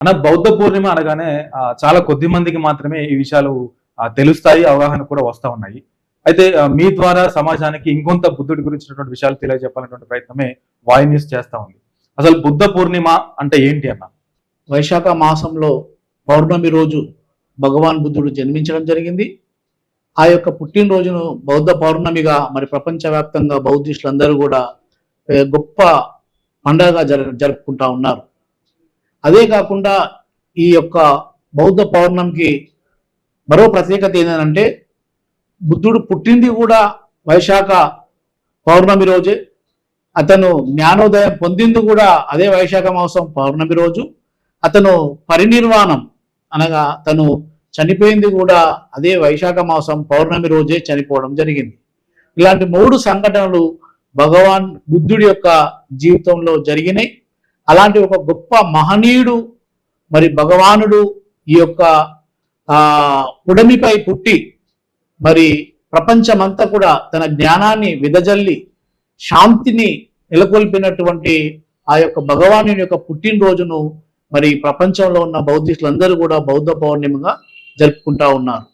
బౌద్ధ పూర్ణిమ అనగానే చాలా కొద్ది మందికి మాత్రమే ఈ విషయాలు తెలుస్తాయి. అవగాహన కూడా వస్తా ఉన్నాయి. అయితే మీ ద్వారా సమాజానికి ఇంకొంత బుద్ధుడి గురించినటువంటి విషయాలు తెలియజెప్పాలనేటువంటి ప్రయత్నమే వాయు న్యూస్ చేస్తా ఉంది. అసలు బుద్ధ పూర్ణిమ అంటే ఏంటి అన్న? వైశాఖ మాసంలో పౌర్ణమి రోజు భగవాన్ బుద్ధుడు జన్మించడం జరిగింది. ఆ యొక్క పుట్టినరోజును బౌద్ధ పౌర్ణమిగా మరి ప్రపంచవ్యాప్తంగా బౌద్ధిస్టులందరూ కూడా గొప్ప పండగగా జరుపుకుంటా ఉన్నారు. అదే కాకుండా ఈ యొక్క బౌద్ధ పౌర్ణమికి మరో ప్రత్యేకత ఏంటంటే బుద్ధుడు పుట్టింది కూడా వైశాఖ పౌర్ణమి రోజే. అతను జ్ఞానోదయం పొందింది కూడా అదే వైశాఖ మాసం పౌర్ణమి రోజు. అతను పరినిర్వాణం అనగా తను చనిపోయింది కూడా అదే వైశాఖ మాసం పౌర్ణమి రోజే చనిపోవడం జరిగింది. ఇలాంటి 3 సంఘటనలు భగవాన్ బుద్ధుడి యొక్క జీవితంలో జరిగినాయి. అలాంటి ఒక గొప్ప మహనీయుడు మరి భగవానుడు ఈ యొక్క పుడమిపై పుట్టి మరి ప్రపంచమంతా కూడా తన జ్ఞానాన్ని విదజల్లి శాంతిని నెలకొల్పినటువంటి ఆ యొక్క భగవాను యొక్క పుట్టినరోజును మరి ప్రపంచంలో ఉన్న బౌద్ధిస్టులందరూ కూడా బౌద్ధ పౌర్ణిమగా జరుపుకుంటా ఉన్నారు.